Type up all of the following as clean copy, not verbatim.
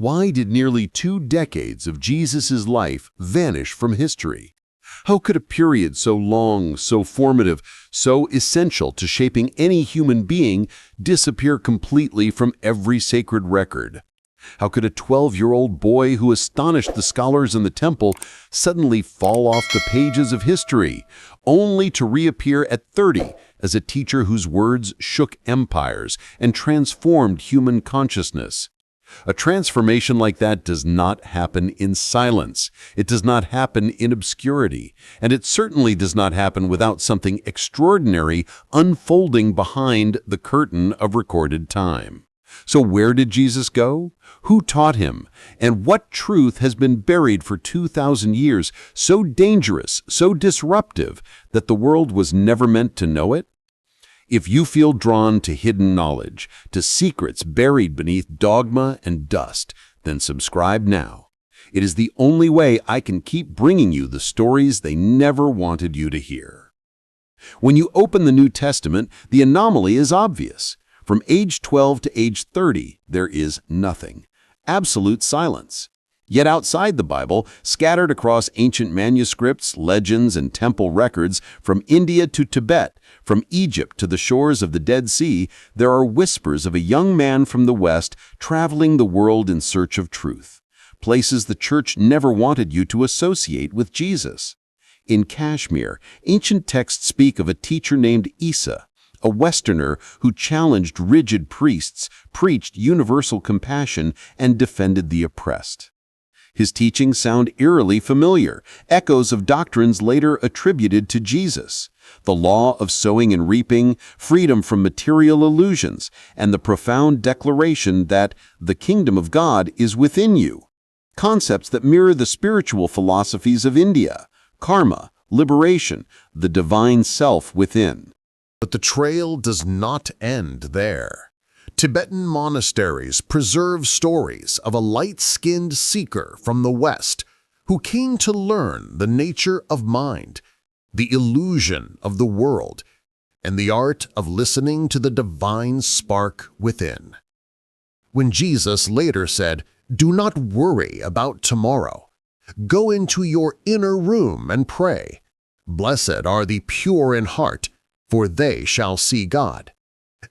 Why did nearly 2 decades of Jesus' life vanish from history? How could a period so long, so formative, so essential to shaping any human being disappear completely from every sacred record? How could a 12-year-old boy who astonished the scholars in the temple suddenly fall off the pages of history, only to reappear at 30 as a teacher whose words shook empires and transformed human consciousness? A transformation like that does not happen in silence. It does not happen in obscurity. And it certainly does not happen without something extraordinary unfolding behind the curtain of recorded time. So where did Jesus go? Who taught him? And what truth has been buried for 2,000 years, so dangerous, so disruptive, that the world was never meant to know it? If you feel drawn to hidden knowledge, to secrets buried beneath dogma and dust, then subscribe now. It is the only way I can keep bringing you the stories they never wanted you to hear. When you open the New Testament, the anomaly is obvious. From age 12 to age 30, there is nothing. Absolute silence. Yet outside the Bible, scattered across ancient manuscripts, legends, and temple records, from India to Tibet, from Egypt to the shores of the Dead Sea, there are whispers of a young man from the West traveling the world in search of truth, places the church never wanted you to associate with Jesus. In Kashmir, ancient texts speak of a teacher named Isa, a Westerner who challenged rigid priests, preached universal compassion, and defended the oppressed. His teachings sound eerily familiar, echoes of doctrines later attributed to Jesus: the law of sowing and reaping, freedom from material illusions, and the profound declaration that the kingdom of God is within you. Concepts that mirror the spiritual philosophies of India: karma, liberation, the divine self within. But the trail does not end there. Tibetan monasteries preserve stories of a light-skinned seeker from the West who came to learn the nature of mind, the illusion of the world, and the art of listening to the divine spark within. When Jesus later said, "Do not worry about tomorrow. Go into your inner room and pray. Blessed are the pure in heart, for they shall see God,"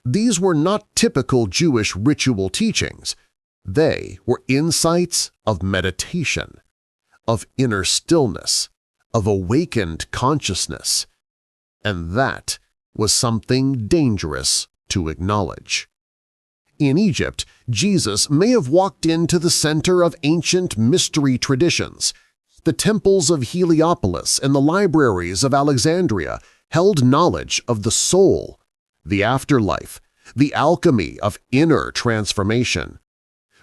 these were not typical Jewish ritual teachings. They were insights of meditation, of inner stillness, of awakened consciousness. And that was something dangerous to acknowledge. In Egypt, Jesus may have walked into the center of ancient mystery traditions. The temples of Heliopolis and the libraries of Alexandria held knowledge of the soul, the afterlife, the alchemy of inner transformation.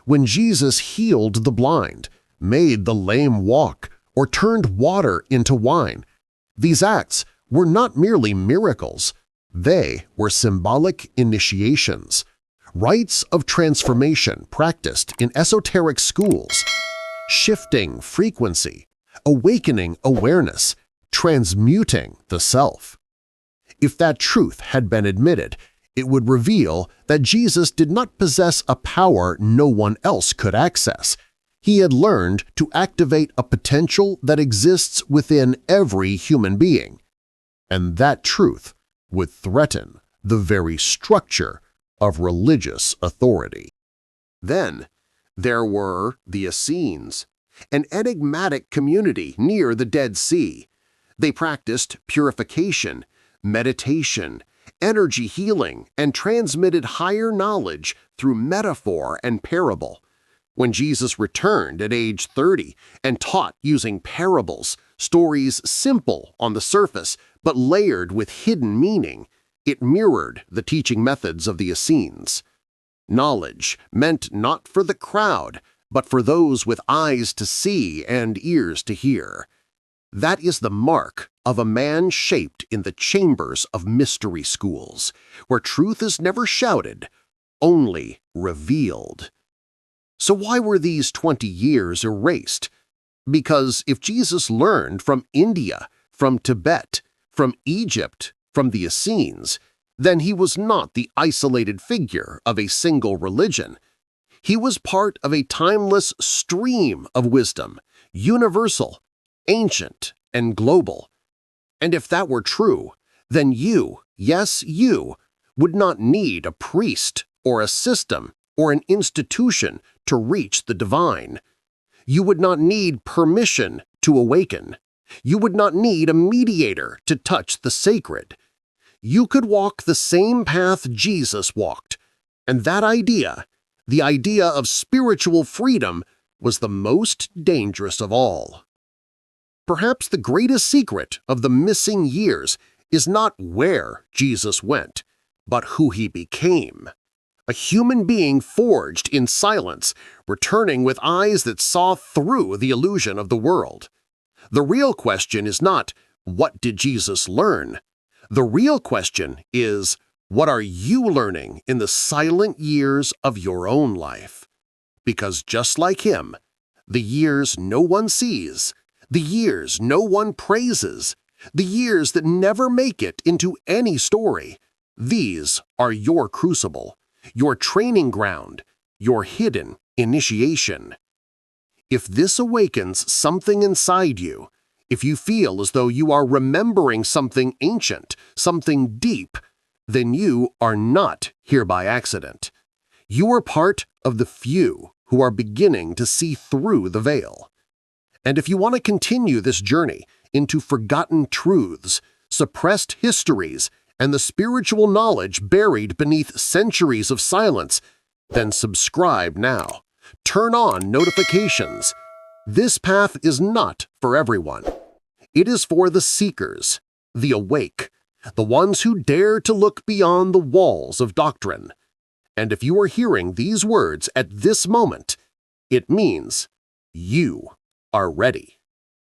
When Jesus healed the blind, made the lame walk, or turned water into wine, these acts were not merely miracles. They were symbolic initiations, rites of transformation practiced in esoteric schools, shifting frequency, awakening awareness, transmuting the self. If that truth had been admitted, it would reveal that Jesus did not possess a power no one else could access. He had learned to activate a potential that exists within every human being, and that truth would threaten the very structure of religious authority. Then there were the Essenes, an enigmatic community near the Dead Sea. They practiced purification, meditation, energy healing, and transmitted higher knowledge through metaphor and parable. When Jesus returned at age 30 and taught using parables, stories simple on the surface but layered with hidden meaning, it mirrored the teaching methods of the Essenes. Knowledge meant not for the crowd, but for those with eyes to see and ears to hear. That is the mark of a man shaped in the chambers of mystery schools, where truth is never shouted, only revealed. So why were these 20 years erased? Because if Jesus learned from India, from Tibet, from Egypt, from the Essenes, then he was not the isolated figure of a single religion. He was part of a timeless stream of wisdom, universal, ancient, and global. And if that were true, then you, yes, you, would not need a priest or a system or an institution to reach the divine. You would not need permission to awaken. You would not need a mediator to touch the sacred. You could walk the same path Jesus walked, and that idea, the idea of spiritual freedom, was the most dangerous of all. Perhaps the greatest secret of the missing years is not where Jesus went, but who he became. A human being forged in silence, returning with eyes that saw through the illusion of the world. The real question is not, what did Jesus learn? The real question is, what are you learning in the silent years of your own life? Because just like him, the years no one sees, the years no one praises, the years that never make it into any story, these are your crucible, your training ground, your hidden initiation. If this awakens something inside you, if you feel as though you are remembering something ancient, something deep, then you are not here by accident. You are part of the few who are beginning to see through the veil. And if you want to continue this journey into forgotten truths, suppressed histories, and the spiritual knowledge buried beneath centuries of silence, then subscribe now. Turn on notifications. This path is not for everyone. It is for the seekers, the awake, the ones who dare to look beyond the walls of doctrine. And if you are hearing these words at this moment, it means you are ready.